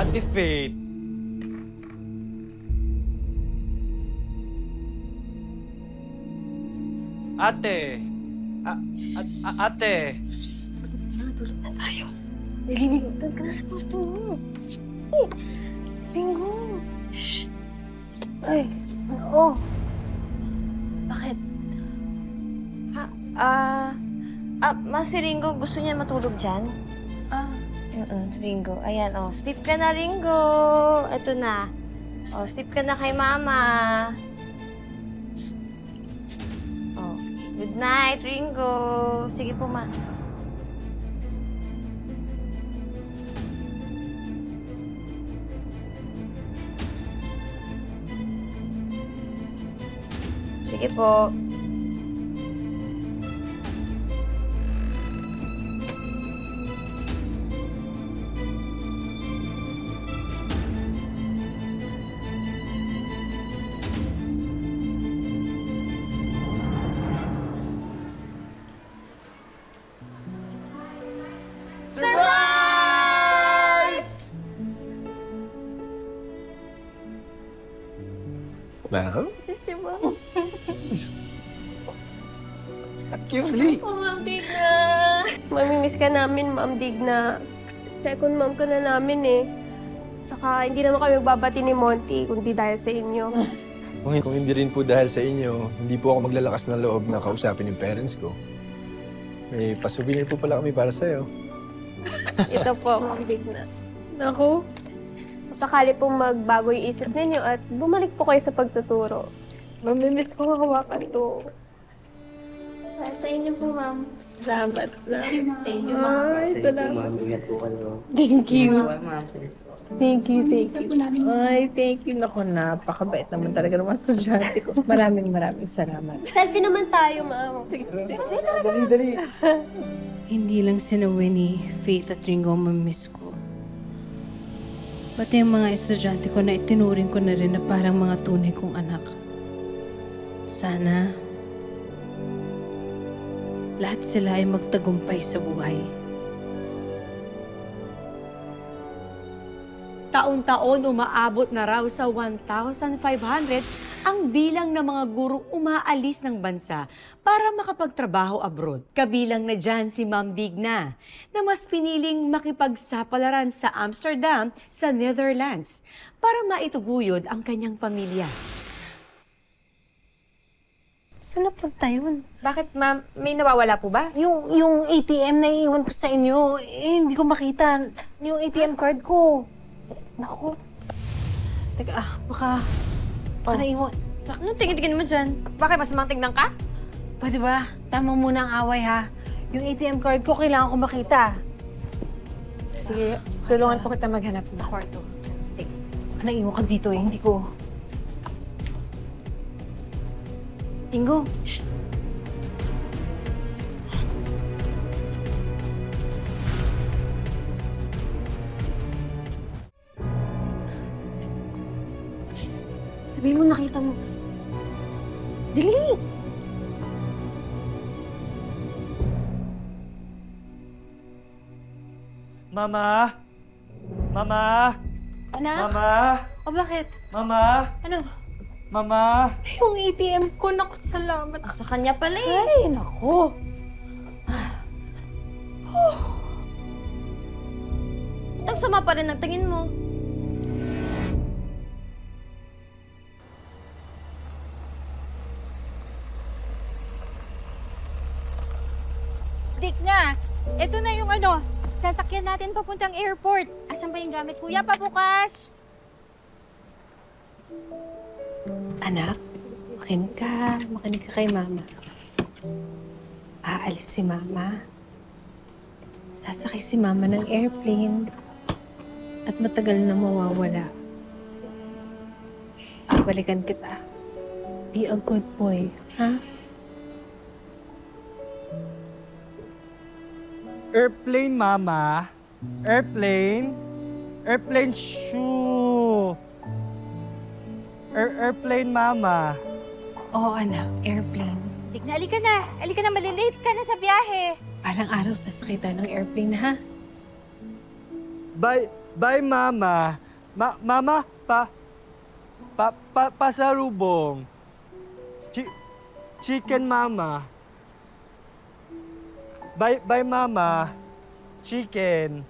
Ate Faith. Ate. Ate. Natulog na tayo. Ringo, doon ka na sa kwarto mo. Ringo. Shh. Ay, oo. Bakit? Si Ringo, gusto niya matulog dyan? Ringo. Ayan, sleep ka na, Ringo. Ito na. Sleep ka na kay Mama. Good night, Ringo. Sige po, Ma. Sige po. Surprise! Wow. Si Mom. At cute. Ma'am Digna. Mamimiss ka namin, Ma'am Digna. Second mom ka na namin eh. Saka hindi naman kami magbabati ni Monty kundi dahil sa inyo. Kung hindi rin po dahil sa inyo, hindi po ako maglalakas ng loob na kausapin yung parents ko. May pa-souvenir po pala kami para sa'yo. Ito po, Ma'am Digna. Ako? Sakali pong magbago yung isip ninyo at bumalik po kayo sa pagtuturo. Mamimiss ko hawakan to. Sa inyo po, Ma'am. Salamat. Thank you, Ma'am. Ay, salamat. Ingat po kayo. Thank you. Ma'am. Thank you. Ay, thank you. Naku, napakabait naman talaga ng mga estudyante ko. Maraming salamat. Selfie naman tayo, Ma'am. Sige. Dali. Hindi lang sina Winnie, Faith at Ringo ang mamimiss ko. Pati ang mga estudyante ko na itinuring ko na rin na parang mga tunay kong anak. Sana lahat sila ay magtagumpay sa buhay. Taon-taon umaabot na raw sa 1,500 ang bilang ng mga gurong umaalis ng bansa para makapagtrabaho abroad. Kabilang na dyan si Ma'am Digna na mas piniling makipagsapalaran sa Amsterdam sa Netherlands para maituguyod ang kanyang pamilya. Saan napunta yun? Bakit, Ma'am? May nawawala po ba? Yung ATM na iiwan ko sa inyo, hindi ko makita. Yung ATM card ko. Naku. Teka, baka naiwan. Anong tingin-tingin mo dyan? Bakit masamang tingnan ka? Pwede ba? Tama muna ang away, ha? Yung ATM card ko, kailangan ko makita. Sige, tulungan po kita maghanap Sa kwarto. Teka, naiwan ko dito eh. Hindi ko... Ringo, shh! Sabihin mo, nakita mo. Dali! Mama? Mama? Anak? Mama? O bakit? Mama? Ano? Mama? Yung ATM ko, naku, salamat. Sa kanya pala eh. Ay, naku. Ang sama pa rin ang tingin mo. Digna, ito na yung sasakyan natin papuntang airport. Asan ba yung gamit, kuya? Pabukas! Anak, makinig ka kay Mama. Aalis si Mama. Sasakay si Mama ng airplane. At matagal na mawawala. Balikan kita. Be a good boy, ha? Airplane, Mama. Airplane. Airplane shoe. Airplane, Mama. Oo, anak. Airplane. Digna, alika na. Alika na, malilate ka na sa biyahe. Palang araw sasakay tayo ng airplane, ha? Bye, Mama. Mama, pasalubong. Chicken, Mama. Bye, Mama. Chicken.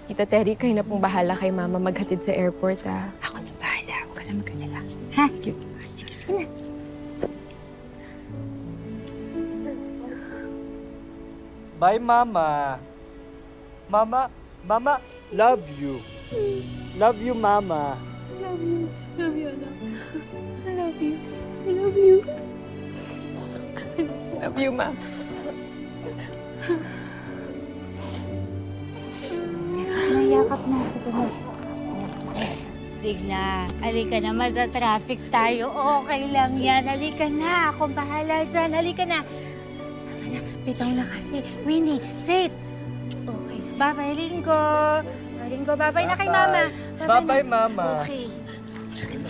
Tita Terry, kayo na pong bahala kay Mama maghatid sa airport, ha? Ako na bahala. Huwag ka na mag-alala. Ha? Sige na. Bye, Mama. Mama, love you. Love you, Mama. Love you, anak. I love you. I love you. I love you, Ma. Nayakap na. Sige na. Digna, halika na. Mata-traffic tayo. Okay lang yan. Halika na. Akong bahala dyan. Halika na. Bitaw na kasi. Winnie, Faith. Okay. Bye-bye, Ringo. Ringo, bye-bye na kay Mama. Bye-bye, Mama. Okay.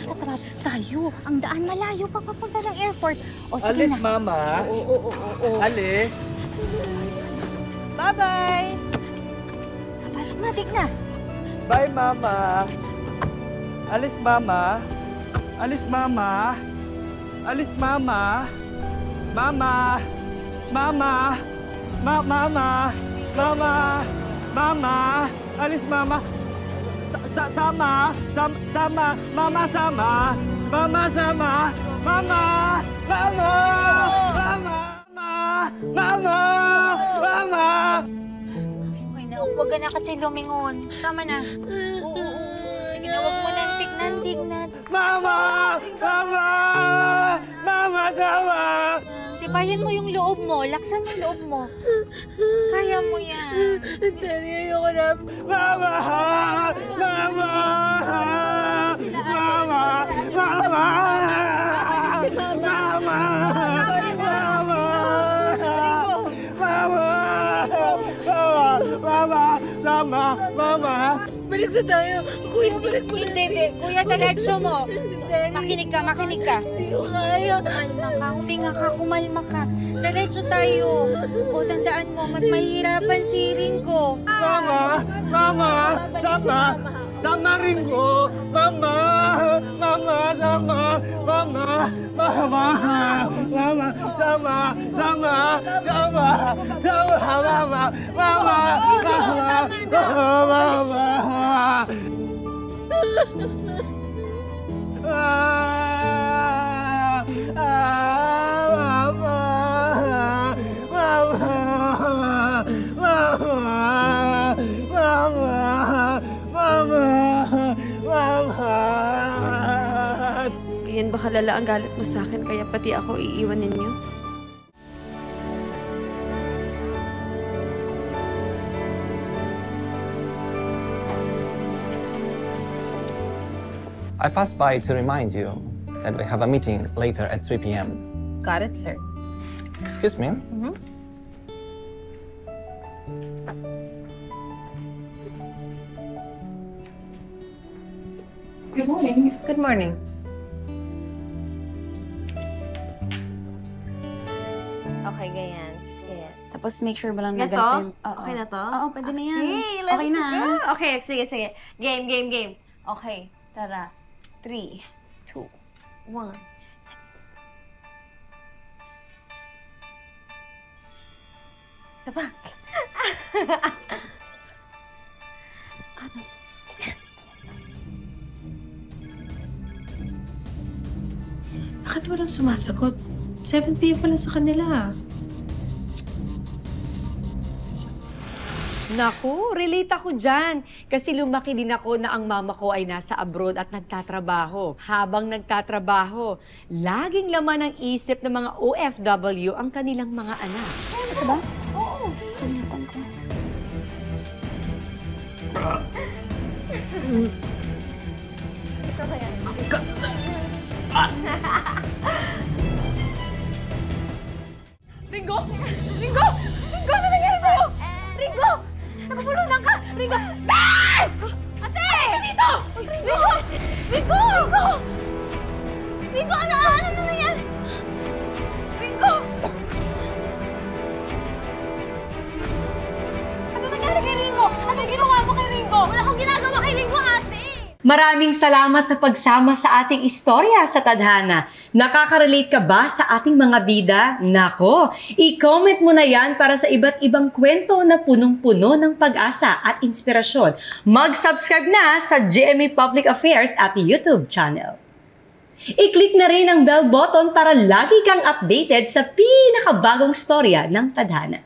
Mata-traffic tayo. Ang daan malayo pa papunta ng airport. O, sige Alis, na. Mama. Oo. Alis. Bye-bye. Pasok na, Digna. Bye, Mama. Alis, Mama. Alis, Mama. Alis, Mama. Mama. Mama. Mama. Alis, Mama. Sama. Mama, sama. Mama, sama. Mama. Okay na, huwag ka na kasi lumingon. Tama na. Oo. Sige na, huwag mo nang tignan. Mama, sama. Tibayan mo yung loob mo. Laksan mo yung loob mo. Kaya mo yan. Terry, ayoko na. Mama! Mama! Balik na tayo. Kuya, balik mo na. Hindi. Kuya, diretso mo. Makinig ka. Hindi ko kaya. Kumalma ka. Diretso tayo. O, tandaan mo, mas mahirapan si Ringo. Mama! Sama Ringo! Mama! Ganyan ba kalala ang galit mo sa akin kaya pati ako iiwan ninyo? I passed by to remind you that we have a meeting later at 3 p.m. Got it, sir. Excuse me? Good morning. Good morning. Okay, ganyan. Sige. Tapos make sure ba lang Ganito? nagatin. Okay na to? Oo, pwede na yan. Okay, let's okay na. go. Okay, sige. Game. Okay, tara. 3, 2, 1. Isa pa. Bakit walang sumasagot? 7 p.m. pa lang sa kanila. Naku, relate ako dyan. Kasi lumaki din ako na ang mama ko ay nasa abroad at nagtatrabaho. Habang nagtatrabaho, laging laman ng isip ng mga OFW ang kanilang mga anak. Ito ba? Oo. Kalimutan ko. Ringo! Ano nangyari sa'yo? Ringo! Napapulunan ka! Ringo! Ate! Dito! Ringo! Ano nangyari? Maraming salamat sa pagsama sa ating istorya sa Tadhana. Nakaka-relate ka ba sa ating mga bida? Nako, i-comment mo na yan para sa iba't ibang kwento na punong-puno ng pag-asa at inspirasyon. Mag-subscribe na sa GMA Public Affairs at YouTube channel. I-click na rin ang bell button para lagi kang updated sa pinakabagong storya ng Tadhana.